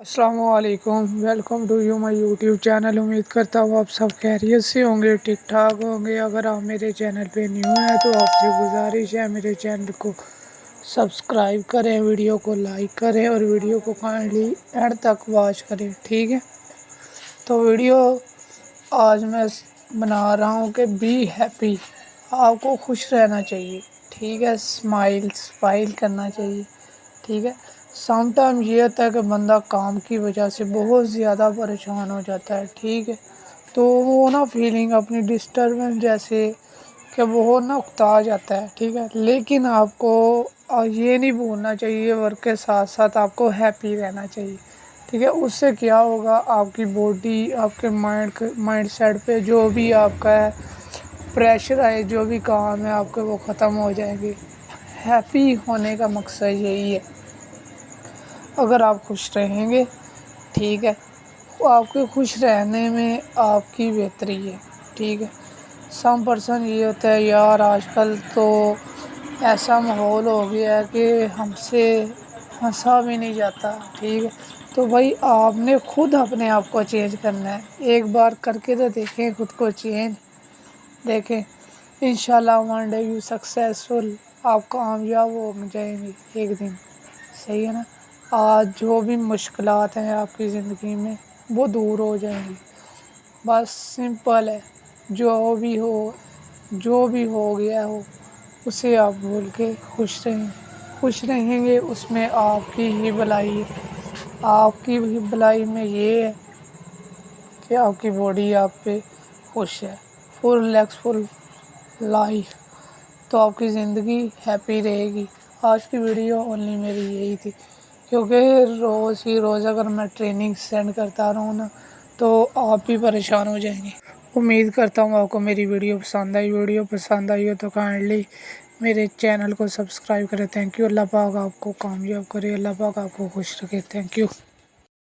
السلام علیکم، welcome to you my YouTube channel. امید کرتا ہوں آپ سب خیریت سے ہوں گے، ٹھیک ٹھاک ہوں گے۔ اگر آپ میرے چینل پہ نیو ہیں تو آپ سے گزارش ہے میرے چینل کو سبسکرائب کریں، ویڈیو کو لائک کریں اور ویڈیو کو کائنڈلی اینڈ تک واچ کریں، ٹھیک ہے؟ تو ویڈیو آج میں بنا رہا ہوں کہ بی ہیپی، آپ کو خوش رہنا چاہیے، ٹھیک ہے؟ اسمائل کرنا چاہیے، ٹھیک ہے؟ سم ٹائم یہ ہوتا ہے کہ بندہ کام کی وجہ سے بہت زیادہ پریشان ہو جاتا ہے، ٹھیک ہے؟ تو وہ نا فیلنگ اپنی ڈسٹربنس جیسے کہ وہ نا اکتا جاتا ہے، ٹھیک ہے؟ لیکن آپ کو یہ نہیں بھولنا چاہیے، ورک کے ساتھ ساتھ آپ کو ہیپی رہنا چاہیے، ٹھیک ہے؟ اس سے کیا ہوگا، آپ کی باڈی، آپ کے مائنڈ سیٹ پہ جو بھی آپ کا ہے پریشر ہے، جو بھی کام ہے آپ کے وہ ختم ہو جائیں گے۔ ہیپی ہونے کا مقصد یہی ہے، اگر آپ خوش رہیں گے، ٹھیک ہے، آپ کے خوش رہنے میں آپ کی بہتری ہے، ٹھیک ہے؟ سم پرسن یہ ہوتا ہے، یار آج کل تو ایسا ماحول ہو گیا ہے کہ ہم سے ہنسا بھی نہیں جاتا، ٹھیک ہے؟ تو بھائی آپ نے خود اپنے آپ کو چینج کرنا ہے، ایک بار کر کے تو دیکھیں خود کو چینج، دیکھیں انشاءاللہ ون ڈے یو سکسیزفل، آپ کامیاب ہو جائیں گے ایک دن، صحیح ہے نا؟ آج جو بھی مشکلات ہیں آپ کی زندگی میں وہ دور ہو جائیں گی، بس سمپل ہے، جو بھی ہو گیا ہو اسے آپ بھول کے خوش رہیں گے، اس میں آپ کی ہی بھلائی ہے۔ آپ کی بھی بھلائی میں یہ ہے کہ آپ کی باڈی آپ پہ خوش ہے، فل ریلیکسفل لائف، تو آپ کی زندگی ہیپی رہے گی۔ آج کی ویڈیو اونلی میری یہی تھی، کیونکہ روز ہی روز اگر میں ٹریننگ سینڈ کرتا رہوں نا تو آپ بھی پریشان ہو جائیں گے۔ امید کرتا ہوں آپ کو میری ویڈیو پسند آئی ہو تو کائنڈلی میرے چینل کو سبسکرائب کریں۔ تھینک یو، اللہ پاک آپ کو کامیاب کرے، اللہ پاک آپ کو خوش رکھے، تھینک یو۔